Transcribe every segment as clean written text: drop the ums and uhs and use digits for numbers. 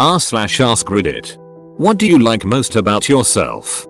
r/askreddit. What do you like most about yourself?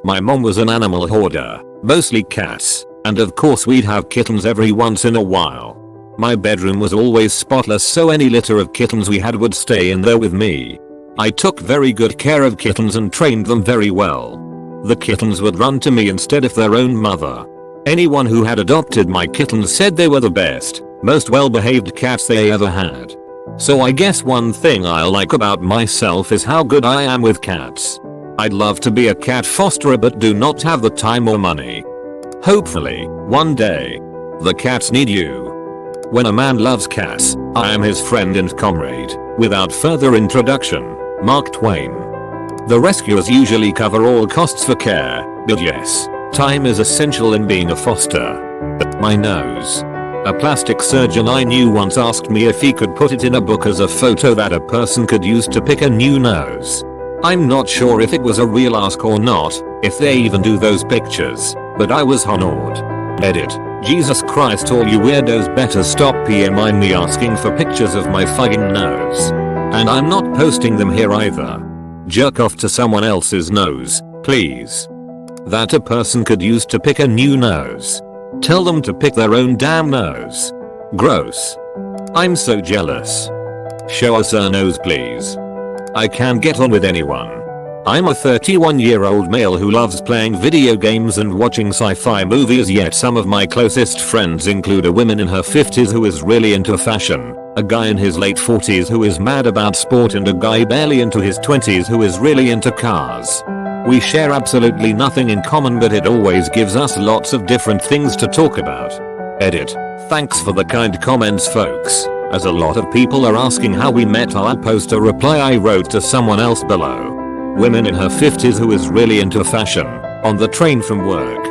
My mom was an animal hoarder, mostly cats, and of course we'd have kittens every once in a while. My bedroom was always spotless, so any litter of kittens we had would stay in there with me. I took very good care of kittens and trained them very well. The kittens would run to me instead of their own mother. Anyone who had adopted my kittens said they were the best, most well-behaved cats they ever had. So I guess one thing I like about myself is how good I am with cats. I'd love to be a cat fosterer but do not have the time or money. Hopefully, one day. The cats need you. When a man loves cats, I am his friend and comrade. Without further introduction, Mark Twain. The rescuers usually cover all costs for care, but yes, time is essential in being a foster. My nose. A plastic surgeon I knew once asked me if he could put it in a book as a photo that a person could use to pick a new nose. I'm not sure if it was a real ask or not, if they even do those pictures, but I was honored. Edit. Jesus Christ, all you weirdos better stop PMing me asking for pictures of my fucking nose. And I'm not posting them here either. Jerk off to someone else's nose, please. That a person could use to pick a new nose. Tell them to pick their own damn nose. Gross. I'm so jealous. Show us a nose please. I can't get on with anyone. I'm a 31-year-old male who loves playing video games and watching sci-fi movies, yet some of my closest friends include a woman in her 50s who is really into fashion, a guy in his late 40s who is mad about sport, and a guy barely into his 20s who is really into cars. We share absolutely nothing in common, but it always gives us lots of different things to talk about. Edit. Thanks for the kind comments folks. As a lot of people are asking how we met, I'll post a reply I wrote to someone else below. Woman in her 50s who is really into fashion, on the train from work.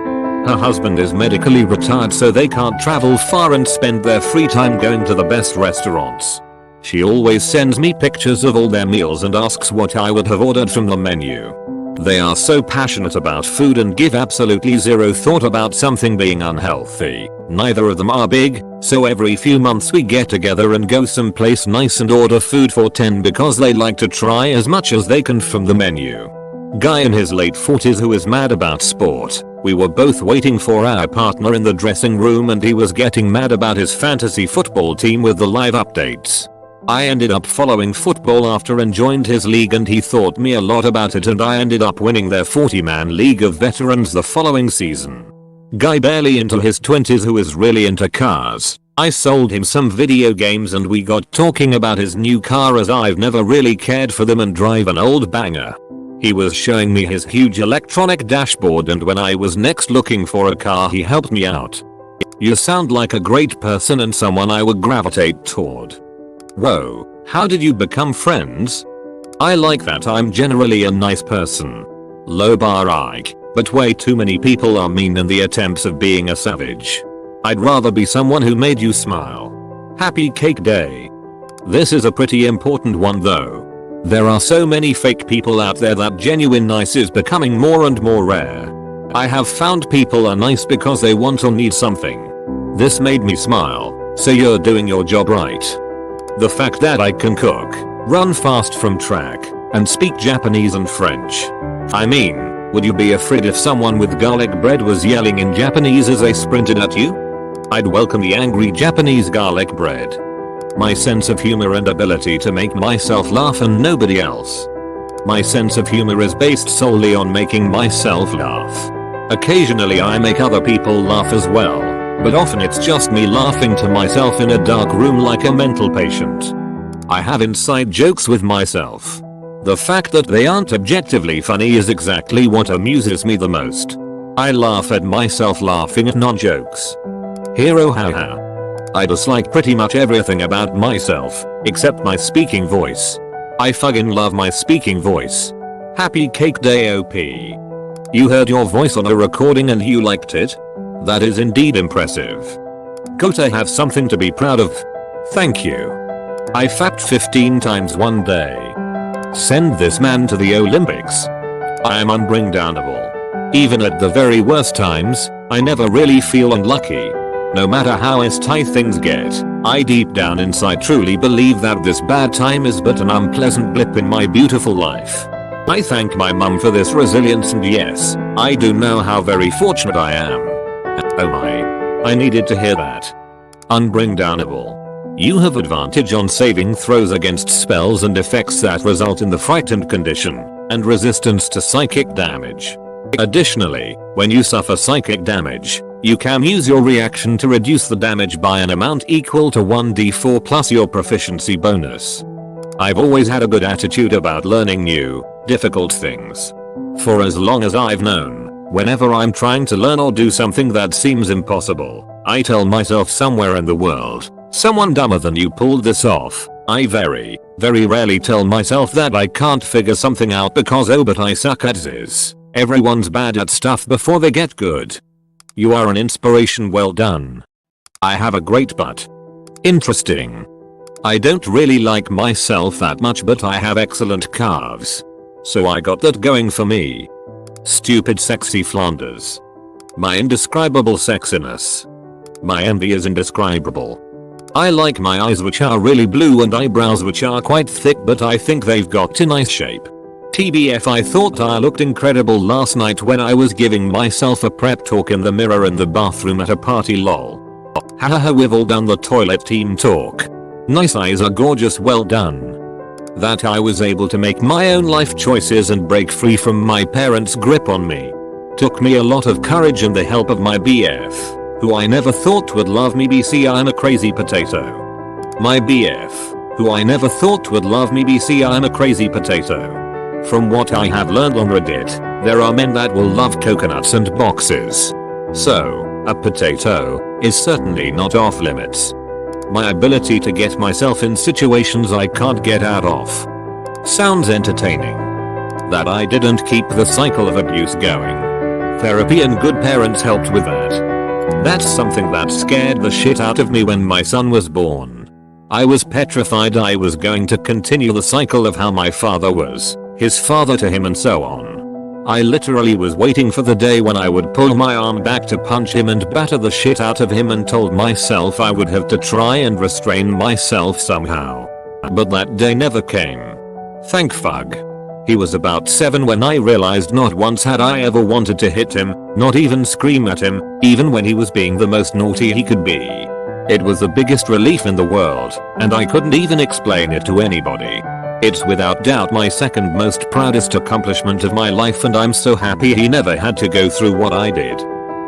Her husband is medically retired so they can't travel far and spend their free time going to the best restaurants. She always sends me pictures of all their meals and asks what I would have ordered from the menu. They are so passionate about food and give absolutely zero thought about something being unhealthy. Neither of them are big, so every few months we get together and go someplace nice and order food for 10 because they like to try as much as they can from the menu. Guy in his late 40s who is mad about sport. We were both waiting for our partner in the dressing room and he was getting mad about his fantasy football team with the live updates. I ended up following football after and joined his league, and he taught me a lot about it, and I ended up winning their 40-man league of veterans the following season. Guy barely into his 20s who is really into cars. I sold him some video games and we got talking about his new car, as I've never really cared for them and drive an old banger. He was showing me his huge electronic dashboard, and when I was next looking for a car he helped me out. You sound like a great person and someone I would gravitate toward. Whoa, how did you become friends? I like that. I'm generally a nice person. Low bar Ike, but way too many people are mean in the attempts of being a savage. I'd rather be someone who made you smile. Happy Cake Day. This is a pretty important one though. There are so many fake people out there that genuine nice is becoming more and more rare. I have found people are nice because they want or need something. This made me smile, so you're doing your job right. The fact that I can cook, run fast from track, and speak Japanese and French. I mean, would you be afraid if someone with garlic bread was yelling in Japanese as they sprinted at you? I'd welcome the angry Japanese garlic bread. My sense of humor and ability to make myself laugh and nobody else. My sense of humor is based solely on making myself laugh. Occasionally I make other people laugh as well, but often it's just me laughing to myself in a dark room like a mental patient. I have inside jokes with myself. The fact that they aren't objectively funny is exactly what amuses me the most. I laugh at myself laughing at non-jokes. Hero haha. I dislike pretty much everything about myself, except my speaking voice. I fucking love my speaking voice. Happy Cake Day OP. You heard your voice on a recording and you liked it? That is indeed impressive. Go to have something to be proud of. Thank you. I fapped 15 times one day. Send this man to the Olympics. I am unbringdownable. Even at the very worst times, I never really feel unlucky. No matter how tight things get. I deep down inside truly believe that this bad time is but an unpleasant blip in my beautiful life. I thank my mum for this resilience, and yes, I do know how very fortunate I am. Oh my. I needed to hear that. Unbringdownable. You have advantage on saving throws against spells and effects that result in the frightened condition, and resistance to psychic damage. Additionally, when you suffer psychic damage, you can use your reaction to reduce the damage by an amount equal to 1d4 plus your proficiency bonus. I've always had a good attitude about learning new, difficult things. For as long as I've known, whenever I'm trying to learn or do something that seems impossible, I tell myself somewhere in the world, someone dumber than you pulled this off. I very, very rarely tell myself that I can't figure something out because oh but I suck at this. Everyone's bad at stuff before they get good. You are an inspiration, well done. I have a great butt. Interesting. I don't really like myself that much but I have excellent calves. So I got that going for me. Stupid sexy Flanders. My indescribable sexiness. My envy is indescribable. I like my eyes which are really blue and eyebrows which are quite thick but I think they've got to nice shape. TBF, I thought I looked incredible last night when I was giving myself a prep talk in the mirror in the bathroom at a party, lol. Hahaha, we've all done the toilet team talk. Nice eyes are gorgeous, well done. That I was able to make my own life choices and break free from my parents' grip on me. Took me a lot of courage and the help of my BF, who I never thought would love me. BC, I'm a crazy potato. My BF, who I never thought would love me. BC, I'm a crazy potato. From what I have learned on Reddit, there are men that will love coconuts and boxes. So, a potato is certainly not off limits. My ability to get myself in situations I can't get out of. Sounds entertaining. That I didn't keep the cycle of abuse going. Therapy and good parents helped with that. That's something that scared the shit out of me when my son was born. I was petrified I was going to continue the cycle of how my father was, his father to him and so on. I literally was waiting for the day when I would pull my arm back to punch him and batter the shit out of him and told myself I would have to try and restrain myself somehow. But that day never came. Thank fuck. He was about 7 when I realized not once had I ever wanted to hit him, not even scream at him, even when he was being the most naughty he could be. It was the biggest relief in the world, and I couldn't even explain it to anybody. It's without doubt my second most proudest accomplishment of my life, and I'm so happy he never had to go through what I did.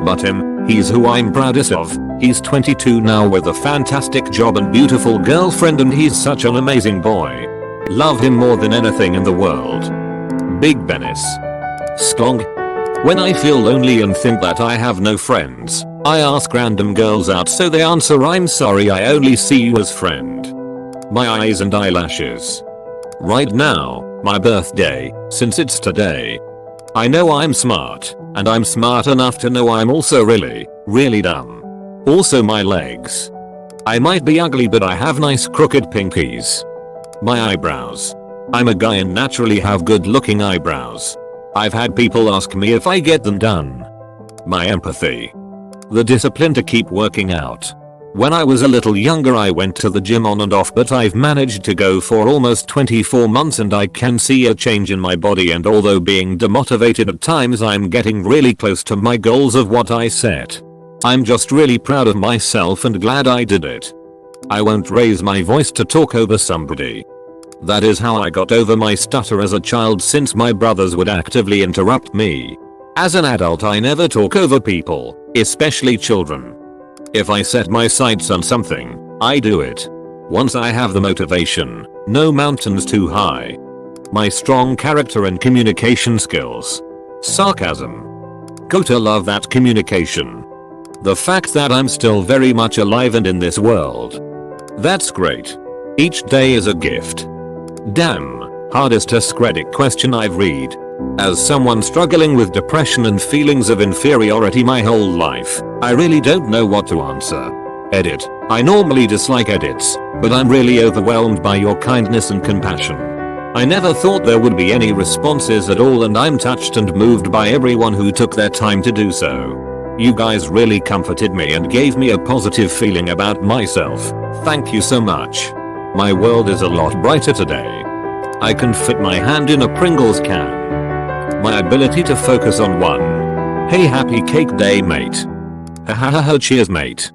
But him, he's who I'm proudest of. He's 22 now with a fantastic job and beautiful girlfriend, and he's such an amazing boy. Love him more than anything in the world. Big Benis. Skong. When I feel lonely and think that I have no friends, I ask random girls out so they answer I'm sorry I only see you as friend. My eyes and eyelashes. Right now, my birthday, since it's today. I know I'm smart, and I'm smart enough to know I'm also really, really dumb. Also my legs. I might be ugly but I have nice crooked pinkies. My eyebrows. I'm a guy and naturally have good looking eyebrows. I've had people ask me if I get them done. My empathy. The discipline to keep working out. When I was a little younger I went to the gym on and off, but I've managed to go for almost 24 months and I can see a change in my body, and although being demotivated at times I'm getting really close to my goals of what I set. I'm just really proud of myself and glad I did it. I won't raise my voice to talk over somebody. That is how I got over my stutter as a child, since my brothers would actively interrupt me. As an adult I never talk over people, especially children. If I set my sights on something, I do it. Once I have the motivation, no mountain's too high. My strong character and communication skills. Sarcasm. Gotta love that communication. The fact that I'm still very much alive and in this world. That's great. Each day is a gift. Damn, hardest askreddit question I've read. As someone struggling with depression and feelings of inferiority my whole life, I really don't know what to answer. Edit. I normally dislike edits, but I'm really overwhelmed by your kindness and compassion. I never thought there would be any responses at all, and I'm touched and moved by everyone who took their time to do so. You guys really comforted me and gave me a positive feeling about myself. Thank you so much. My world is a lot brighter today. I can fit my hand in a Pringles can. My ability to focus on one. Hey, happy cake day, mate. Ha ha ha ha, cheers, mate.